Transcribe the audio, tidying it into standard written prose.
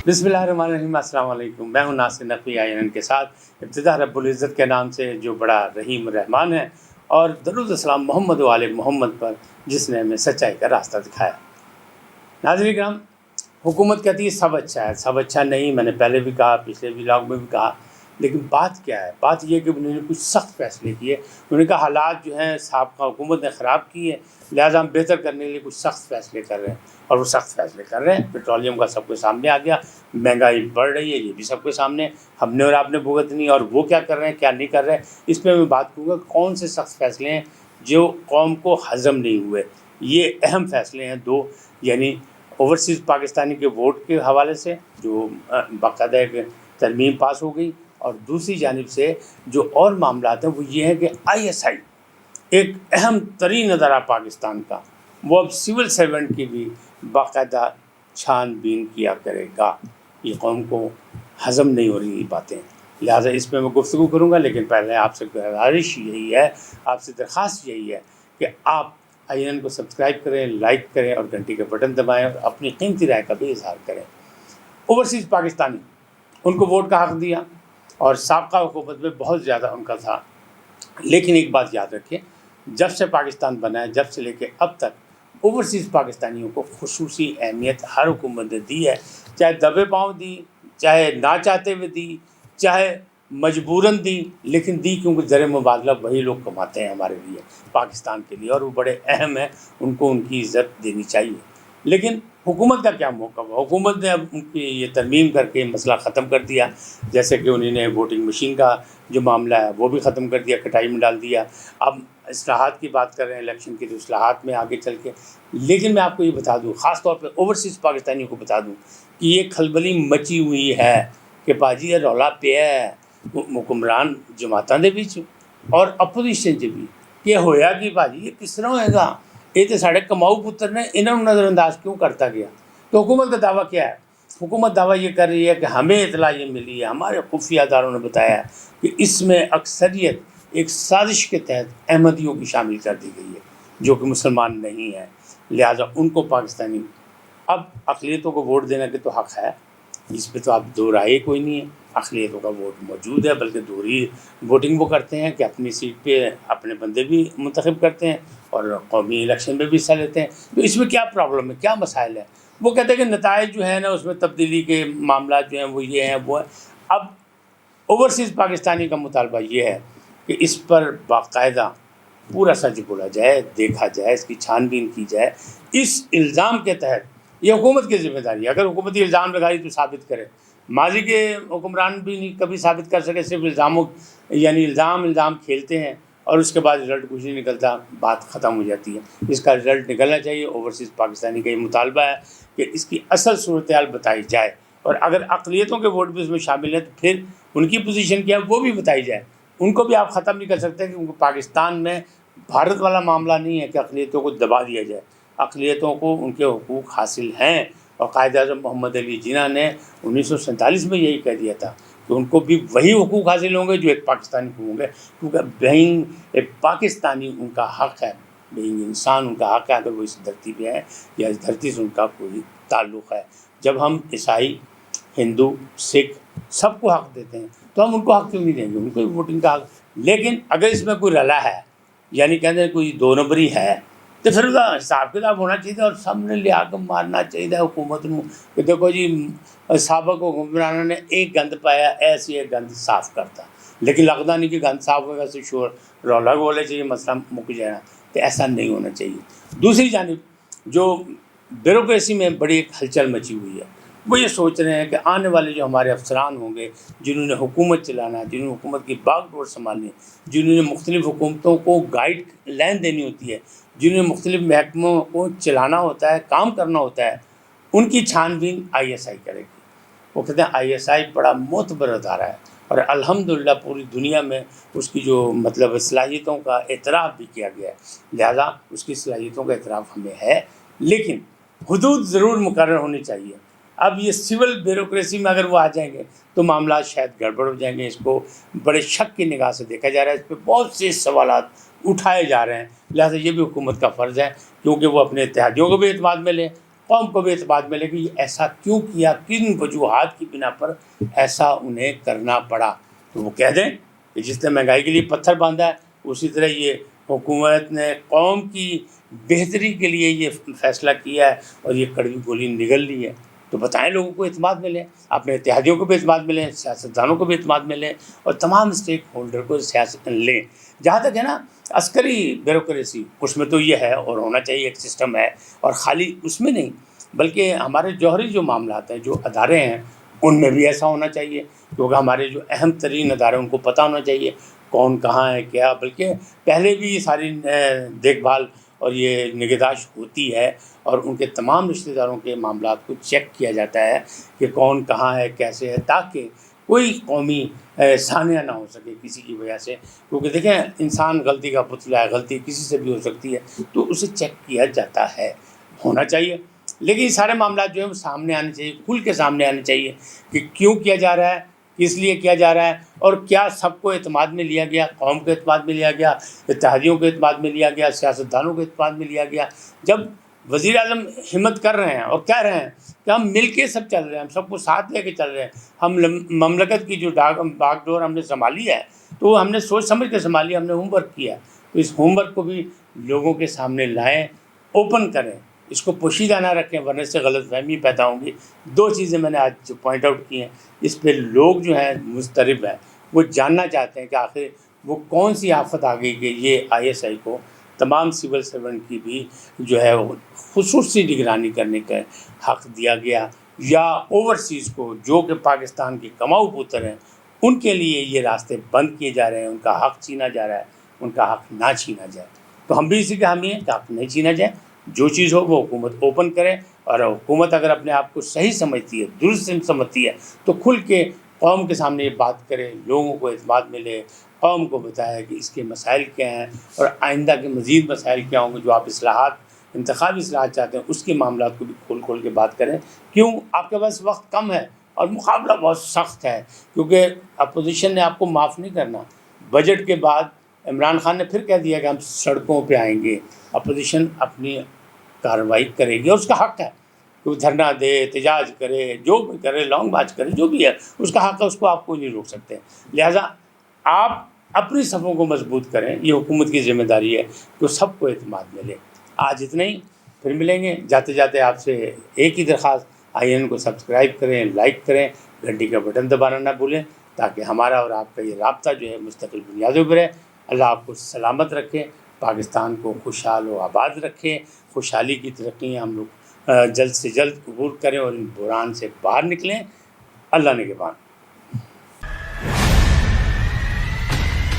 बिस्मिल्लाहिर्रहमानिर्रहीम, अस्सलाम वालेकुम। मैं हूं नासिर नकवी INN के साथ। इब्तिदा रब्बुल इज़्ज़त के नाम से जो बड़ा रहीम रहमान है, और दरूद सलाम मोहम्मद व आले मोहम्मद पर जिसने हमें सच्चाई का रास्ता दिखाया। नाज़रीन किराम, हुकूमत कहती है सब अच्छा है, सब अच्छा नहीं। मैंने पहले भी कहा, पिछले व्लॉग में भी कहा, लेकिन बात क्या है? बात यह कि उन्होंने कुछ सख्त फैसले किए। उन्होंने कहा हालात जो हैं साबका हुकूमत ने ख़राब की है, लिहाजा हम बेहतर करने के लिए कुछ सख्त फैसले कर रहे हैं, और वो सख्त फैसले कर रहे हैं। पेट्रोलियम का सबके सामने आ गया, महंगाई बढ़ रही है, ये भी सबके सामने हमने और आपने भुगतनी। और वो क्या कर रहे हैं, क्या नहीं कर रहे हैं, इस पर मैं बात करूँगा। कौन से सख्त फैसले हैं जो कौम को हज़म नहीं हुए? ये अहम फैसले हैं दो, यानी ओवरसीज़ पाकिस्तानी के वोट के हवाले से जो बाकायदा एक तरमीम पास हो गई, और दूसरी जानिब से जो और मामलात हैं वो ये हैं कि ISI एक अहम तरीन अदारा पाकिस्तान का, वो अब सिविल सर्वेंट की भी बाकायदा छानबीन किया करेगा। ये कौम को हज़म नहीं हो रही बातें, लिहाजा इस पर मैं गुफ्तगू करूँगा। लेकिन पहले आपसे गुजारिश यही है, आपसे दरख्वास्त यही है कि आप INN को सब्सक्राइब करें, लाइक करें और घंटी का बटन दबाएं, और अपनी कीमती राय का भी इजहार करें। ओवरसीज़ पाकिस्तानी, उनको वोट का हक़ दिया, और साबका हुकूमत में बहुत ज़्यादा उनका था। लेकिन एक बात याद रखिए, जब से पाकिस्तान बना है, जब से लेके अब तक ओवरसीज़ पाकिस्तानियों को खुसूसी अहमियत हर हुकूमत ने दी है। चाहे दबे पाँव दी, चाहे ना चाहते हुए दी, चाहे मजबूरन दी, लेकिन दी, क्योंकि ज़र मुबादला वही लोग कमाते हैं हमारे लिए, पाकिस्तान के लिए, और वो बड़े अहम हैं, उनको उनकी इज़्ज़त देनी चाहिए। लेकिन हुकूमत का क्या मौक़िफ़ है? हुकूमत ने अब उनकी ये तरमीम करके मसला ख़त्म कर दिया। जैसे कि उन्होंने वोटिंग मशीन का जो मामला है वो भी ख़त्म कर दिया, कटाई में डाल दिया। अब इस्लाहात की बात कर रहे हैं, इलेक्शन की, तो इस्लाहात में आगे चल के। लेकिन मैं आपको ये बता दूँ, ख़ास तौर पर ओवरसीज़ पाकिस्तानियों को बता दूँ कि ये खलबली मची हुई है कि भाजी ये रौला पे है हुक्मरान जमातां दे विच और अपोजिशन च भी कि होया कि भाजी ये किस तरह होएगा, ये तो साढ़े कमाऊ पुत्र ने, इन्होंने नज़रअंदाज क्यों करता गया? तो हुकूमत का दावा क्या है? हुकूमत दावा ये कर रही है कि हमें इतला ये मिली है, हमारे खुफिया अदारों ने बताया कि इसमें अक्सरियत एक साजिश के तहत अहमदियों की शामिल कर दी गई है, जो कि मुसलमान नहीं है। लिहाजा उनको पाकिस्तानी, अब अक़लियतों को वोट देने के तो हक़ है, इस पर तो आप दो राय कोई नहीं है। अक़लियतों का वोट मौजूद है, बल्कि दोहरी वोटिंग वो करते हैं कि अपनी सीट पे अपने बंदे भी मुंतखब करते हैं और कौमी इलेक्शन में भी हिस्सा लेते हैं। तो इसमें क्या प्रॉब्लम है, क्या मसाइल है? वो कहते हैं कि नताइज जो है ना, उसमें तब्दीली के मामला जो हैं वो ये हैं, वो है। अब ओवरसीज़ पाकिस्तानी का मुतालबा ये है कि इस पर बाकायदा पूरा सच बोला जाए, देखा जाए, इसकी छानबीन की जाए। इस इल्ज़ाम के तहत ये हुकूमत की ज़िम्मेदारी है, अगर हुकूमत इल्ज़ाम लगाई तो साबित करे। माजी के हुक्मरान भी नहीं कभी साबित कर सके, सिर्फ इल्ज़ामों, यानी इल्ज़ाम खेलते हैं और उसके बाद रिज़ल्ट कुछ नहीं निकलता, बात ख़त्म हो जाती है। इसका रिज़ल्ट निकलना चाहिए। ओवरसीज़ पाकिस्तानी का ये मुतालबा है कि इसकी असल सूरत हाल बताई जाए, और अगर अक़लियतों के वोट भी उसमें शामिल हैं तो फिर उनकी पोजीशन क्या है वो भी बताई जाए। उनको भी आप ख़त्म नहीं कर सकते, क्योंकि पाकिस्तान में भारत वाला मामला नहीं है कि अक़लियतों को दबा दिया जाए। अक़लियतों को उनके हुकूक़ हासिल हैं, और कायद-ए-आज़म मोहम्मद अली जिन्ना ने 1947 में यही कह दिया था कि उनको भी वही हुकूक़ हासिल होंगे जो एक पाकिस्तानी को होंगे, क्योंकि बीइंग एक पाकिस्तानी उनका हक़ है, बीइंग इंसान उनका हक़ है, अगर वो इस धरती पे हैं या इस धरती से उनका कोई ताल्लुक़ है। जब हम ईसाई, हिंदू, सिख सबको हक़ देते हैं, तो हम उनको हक़ क्यों नहीं देंगे? उनको भी वोटिंग का हक़। लेकिन अगर इसमें कोई रला है, यानी कहते हैं कोई दो नंबरी है, तो फिर उसका हिसाब किताब होना चाहिए, और सबने लिया के मारना चाहिए हुकूमत को कि देखो जी साबक हुक्मरानों ने एक गंद पाया, ऐसे एक गंद साफ़ करता। लेकिन लगता नहीं कि गंद साफ़ होगा, से शोर रौला बोले चाहिए, मसला मुक जाए। तो ऐसा नहीं होना चाहिए। दूसरी जानिब जो ब्यूरोक्रेसी में बड़ी एक हलचल मची हुई है, वो ये सोच रहे हैं कि आने वाले जो हमारे अफसरान होंगे, जिन्होंने हुकूमत चलाना है, जिन्होंने हुकूमत की बागडोर संभालनी है, जिन्होंने मुख्तलिफ़ हुकूमतों को गाइड लाइन देनी होती है, जिन्होंने मुख्तलिफ़ महकमों को चलाना होता है, काम करना होता है, उनकी छानबीन ISI करेगी। वो कहते हैं ISI बड़ा मोतबर अदारा है, और अल्हम्दुलिल्लाह पूरी दुनिया में उसकी जो मतलब सलाहियतों का एतराफ़ भी किया गया है। लिहाजा उसकी सलाहियतों का एतराफ़ हमें है, लेकिन हुदूद ज़रूर मुकर्रर होनी चाहिए। अब ये सिविल ब्यूरोक्रेसी में अगर वो आ जाएंगे तो मामला शायद गड़बड़ हो जाएंगे। इसको बड़े शक की निगाह से देखा जा रहा है, इस पर बहुत से सवालात उठाए जा रहे हैं। लिहाजा ये भी हुकूमत का फ़र्ज़ है, क्योंकि वो अपने इत्तेहादियों को भी एतमाद में लें قوم کو بھی اعتماد ملے کہ یہ ایسا کیوں کیا، کن وجوہات کی بنا پر ایسا انہیں کرنا پڑا۔ تو وہ کہہ دیں کہ جس نے مہنگائی کے لیے پتھر باندھا ہے، اسی طرح یہ حکومت نے قوم کی بہتری کے لیے یہ فیصلہ کیا ہے اور یہ کڑوی گولی نگل لی ہے۔ تو بتائیں لوگوں کو اعتماد ملے، اپنے اتحادیوں کو بھی اعتماد ملے، سیاستدانوں کو بھی اعتماد ملے، اور تمام اسٹیک ہولڈر کو سیاست لیں۔ جہاں تک ہے نا عسکری بیوروکریسی، اس میں تو یہ ہے اور ہونا چاہیے، ایک سسٹم ہے، اور خالی اس میں نہیں بلکہ ہمارے جوہری جو معاملات ہیں، جو ادارے ہیں، ان میں بھی ایسا ہونا چاہیے، کیونکہ ہمارے جو اہم ترین ادارے ان کو پتہ ہونا چاہیے کون کہاں ہے کیا، بلکہ پہلے بھی یہ ساری دیکھ بھال اور یہ نگہداشت ہوتی ہے، اور ان کے تمام رشتہ داروں کے معاملات کو چیک کیا جاتا ہے کہ کون کہاں ہے کیسے ہے، تاکہ کوئی قومی سانحہ نہ ہو سکے کسی کی وجہ سے، کیونکہ دیکھیں انسان غلطی کا پتلا ہے، غلطی کسی سے بھی ہو سکتی ہے، تو اسے چیک کیا جاتا ہے، ہونا چاہیے۔ لیکن یہ سارے معاملات جو ہیں وہ سامنے آنے چاہیے، کھل کے سامنے آنے چاہیے کہ کیوں کیا جا رہا ہے، کس لیے کیا جا رہا ہے، اور کیا سب کو اعتماد میں لیا گیا، قوم کے اعتماد میں لیا گیا، اتحادیوں کے اعتماد میں لیا گیا، سیاستدانوں کے اعتماد میں لیا گیا۔ جب وزیر اعظم ہمت کر رہے ہیں اور کہہ رہے ہیں کہ ہم مل کے سب چل رہے ہیں، ہم سب کو ساتھ لے کے چل رہے ہیں، ہم مملکت کی جو باغ ڈور ہم نے سنبھالی ہے تو وہ ہم نے سوچ سمجھ کے سنبھالی، ہم نے ہوم ورک کیا، تو اس ہوم ورک کو بھی لوگوں کے سامنے لائیں، اوپن کریں، اس کو پوشیدہ نہ رکھیں، ورنہ سے غلط فہمی پیدا ہوں گی۔ دو چیزیں میں نے آج جو پوائنٹ آؤٹ کی ہیں، اس پہ لوگ جو ہیں مضطرب ہیں، وہ جاننا چاہتے ہیں کہ آخر وہ کون سی آفت آ گئی کہ یہ ISI کو تمام سول سرونٹ کی بھی جو ہے وہ خصوصی نگرانی کرنے کا حق دیا گیا، یا اوورسیز کو جو کہ پاکستان کے کماؤ پتر ہیں ان کے لیے یہ راستے بند کیے جا رہے ہیں، ان کا حق چھینا جا رہا ہے، ان کا حق نہ چھینا جائے۔ تو ہم بھی اسی کے حامی ہیں کہ حق نہیں چھینا جائے، جو چیز ہو وہ حکومت اوپن کرے، اور حکومت اگر اپنے آپ کو صحیح سمجھتی ہے، درست سمجھتی ہے، تو کھل کے قوم کے سامنے یہ بات کرے، لوگوں کو اعتماد ملے، قوم کو بتائے کہ اس کے مسائل کیا ہیں اور آئندہ کے مزید مسائل کیا ہوں گے، جو آپ اصلاحات، انتخابی اصلاحات چاہتے ہیں، اس کے معاملات کو بھی کھول کے بات کریں۔ کیوں؟ آپ کے پاس وقت کم ہے اور مقابلہ بہت سخت ہے، کیونکہ اپوزیشن نے آپ کو معاف نہیں کرنا۔ بجٹ کے بعد عمران خان نے پھر کہہ دیا کہ ہم سڑکوں پہ آئیں گے، اپوزیشن اپنی کارروائی کرے گی، اور اس کا حق ہے کہ وہ دھرنا دے، احتجاج کرے، جو بھی کرے، لانگ مارچ کرے، جو بھی ہے اس کا حق ہے، اس کو آپ کوئی نہیں روک سکتے۔ لہٰذا آپ اپنی صفوں کو مضبوط کریں، یہ حکومت کی ذمہ داری ہے کہ سب کو اعتماد ملے۔ آج اتنا ہی، پھر ملیں گے۔ جاتے جاتے آپ سے ایک ہی درخواست، INN کو سبسکرائب کریں، لائک کریں، گھنٹی کا بٹن دبانا نہ بھولیں، تاکہ ہمارا اور آپ کا یہ رابطہ جو ہے مستقل بنیادوں پر ہے۔ اللہ آپ کو سلامت رکھے، پاکستان کو خوشحال و آباد رکھے، خوشحالی کی ترقی ہم لوگ جلد سے جلد قبول کریں اور ان بحران سے باہر نکلیں۔ اللہ نگہبان۔